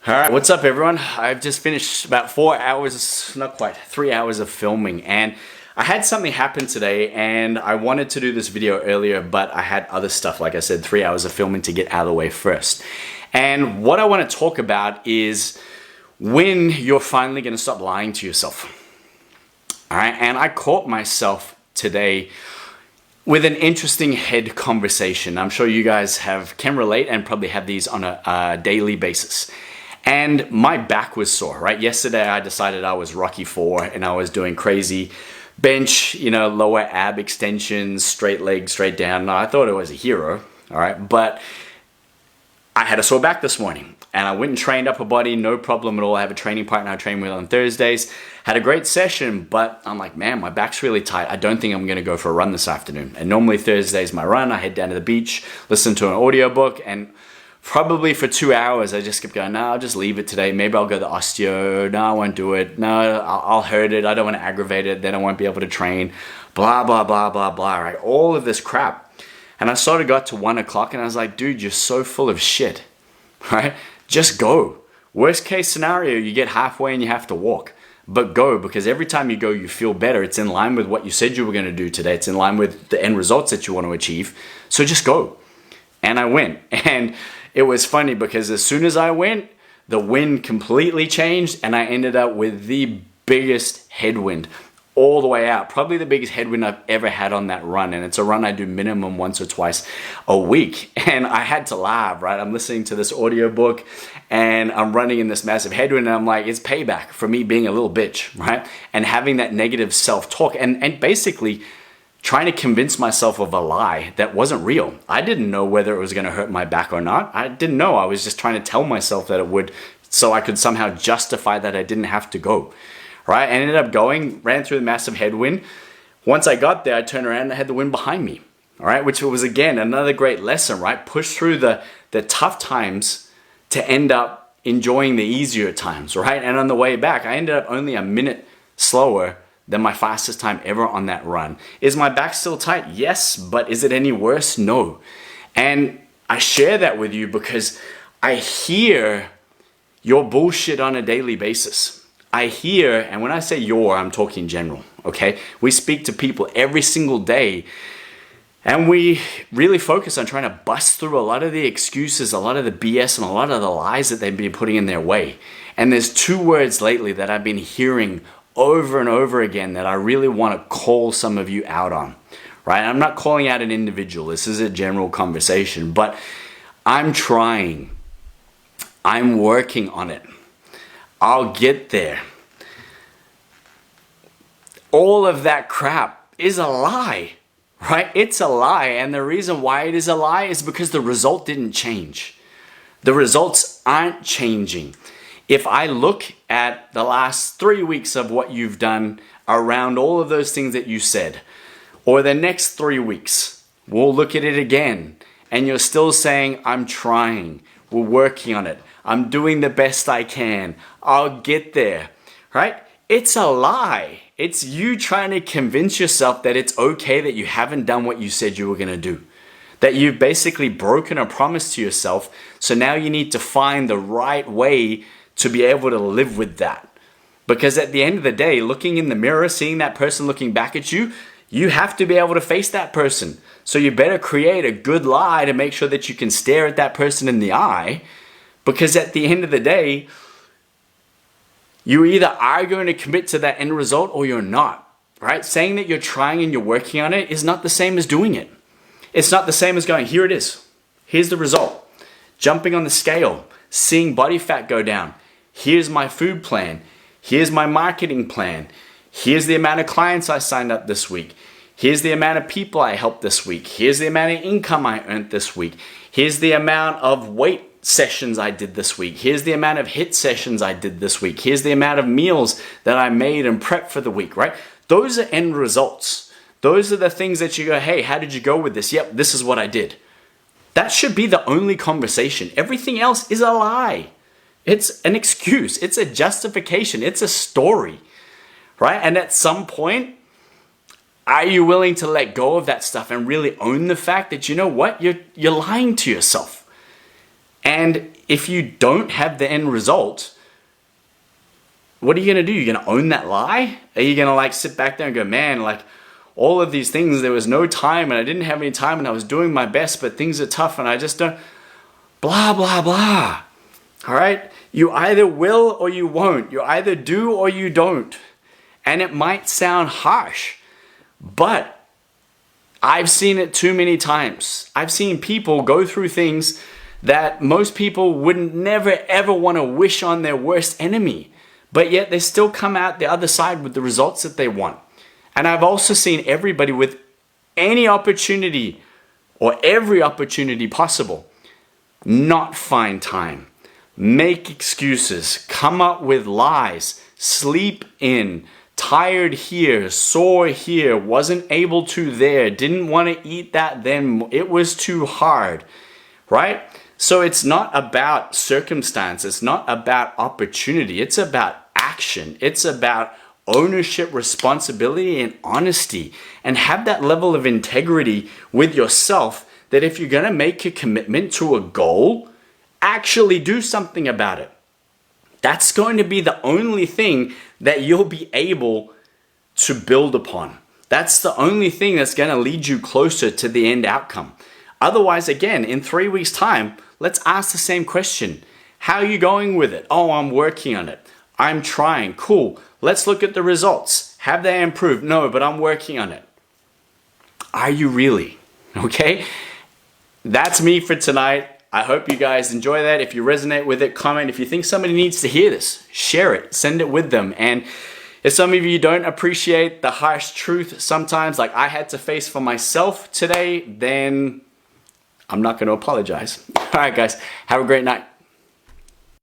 Alright, what's up everyone? I've just finished about 4 hours, not quite, 3 hours of filming, and I had something happen today and I wanted to do this video earlier, but I had other stuff, like I said, 3 hours of filming to get out of the way first. And what I want to talk about is when you're finally going to stop lying to yourself. Alright, and I caught myself today with an interesting head conversation. I'm sure you guys can relate and probably have these on a daily basis. And my back was sore, right? Yesterday I decided I was Rocky 4 and I was doing crazy bench, lower ab extensions, straight leg, straight down. And I thought I was a hero, all right? But I had a sore back this morning and I went and trained upper body, no problem at all. I have a training partner I train with on Thursdays. Had a great session, but I'm like, man, my back's really tight. I don't think I'm gonna go for a run this afternoon. And normally Thursday's my run. I head down to the beach, listen to an audiobook, and probably for 2 hours, I just kept going, no, I'll just leave it today. Maybe I'll go to the osteo. No, I won't do it. No, I'll hurt it. I don't want to aggravate it. Then I won't be able to train. Blah, blah, blah, blah, blah, right? All of this crap. And I sort of got to 1 o'clock and I was like, dude, you're so full of shit, right? Just go. Worst case scenario, you get halfway and you have to walk. But go, because every time you go, you feel better. It's in line with what you said you were going to do today. It's in line with the end results that you want to achieve. So just go. And I went. And it was funny because as soon as I went, the wind completely changed and I ended up with the biggest headwind all the way out. Probably the biggest headwind I've ever had on that run. And it's a run I do minimum once or twice a week. And I had to laugh, right? I'm listening to this audiobook and I'm running in this massive headwind and I'm like, it's payback for me being a little bitch, right? And having that negative self-talk and basically trying to convince myself of a lie that wasn't real. I didn't know whether it was going to hurt my back or not. I didn't know. I was just trying to tell myself that it would so I could somehow justify that I didn't have to go. Right? I ended up going, ran through the massive headwind. Once I got there, I turned around and I had the wind behind me. All right? Which was, again, another great lesson, right? Push through the tough times to end up enjoying the easier times, right? And on the way back, I ended up only a minute slower than my fastest time ever on that run. Is my back still tight? Yes, but is it any worse? No. And I share that with you because I hear your bullshit on a daily basis. I hear, and when I say your, I'm talking general, okay? We speak to people every single day and we really focus on trying to bust through a lot of the excuses, a lot of the BS, and a lot of the lies that they've been putting in their way. And there's two words lately that I've been hearing over and over again that I really want to call some of you out on, right? I'm not calling out an individual. This is a general conversation, but I'm trying. I'm working on it. I'll get there. All of that crap is a lie, right? It's a lie. And the reason why it is a lie is because the result didn't change. The results aren't changing. If I look at the last 3 weeks of what you've done around all of those things that you said, or the next 3 weeks, we'll look at it again, and you're still saying, I'm trying, we're working on it, I'm doing the best I can, I'll get there, right? It's a lie. It's you trying to convince yourself that it's okay that you haven't done what you said you were going to do. That you've basically broken a promise to yourself, so now you need to find the right way to be able to live with that. Because at the end of the day, looking in the mirror, seeing that person looking back at you, you have to be able to face that person. So you better create a good lie to make sure that you can stare at that person in the eye. Because at the end of the day, you either are going to commit to that end result or you're not, right? Saying that you're trying and you're working on it is not the same as doing it. It's not the same as going, here it is. Here's the result. Jumping on the scale, seeing body fat go down. Here's my food plan. Here's my marketing plan. Here's the amount of clients I signed up this week. Here's the amount of people I helped this week. Here's the amount of income I earned this week. Here's the amount of weight sessions I did this week. Here's the amount of HIIT sessions I did this week. Here's the amount of meals that I made and prepped for the week, right? Those are end results. Those are the things that you go, hey, how did you go with this? Yep, this is what I did. That should be the only conversation. Everything else is a lie. It's an excuse. It's a justification. It's a story, right? And at some point, are you willing to let go of that stuff and really own the fact that, you know what, you're lying to yourself? And if you don't have the end result, what are you going to do? You're going to own that lie? Are you going to like sit back there and go, man, like all of these things, there was no time and I didn't have any time and I was doing my best, but things are tough and I just don't, blah, blah, blah. All right? You either will or you won't. You either do or you don't. And it might sound harsh, but I've seen it too many times. I've seen people go through things that most people wouldn't never ever want to wish on their worst enemy, but yet they still come out the other side with the results that they want. And I've also seen everybody with any opportunity or every opportunity possible not find time, make excuses, come up with lies, sleep in, tired here, sore here, wasn't able to there, didn't want to eat that then, it was too hard, right? So it's not about circumstance, it's not about opportunity, it's about action, it's about ownership, responsibility, and honesty. And have that level of integrity with yourself that if you're going to make a commitment to a goal, actually do something about it. That's going to be the only thing that you'll be able to build upon. That's the only thing that's going to lead you closer to the end outcome. Otherwise, again, in 3 weeks' time, let's ask the same question. How are you going with it? Oh, I'm working on it. I'm trying. Cool. Let's look at the results. Have they improved? No, but I'm working on it. Are you really? Okay? That's me for tonight. I hope you guys enjoy that. If you resonate with it, comment. If you think somebody needs to hear this, share it. Send it with them. And if some of you don't appreciate the harsh truth sometimes, like I had to face for myself today, then I'm not going to apologize. All right, guys. Have a great night.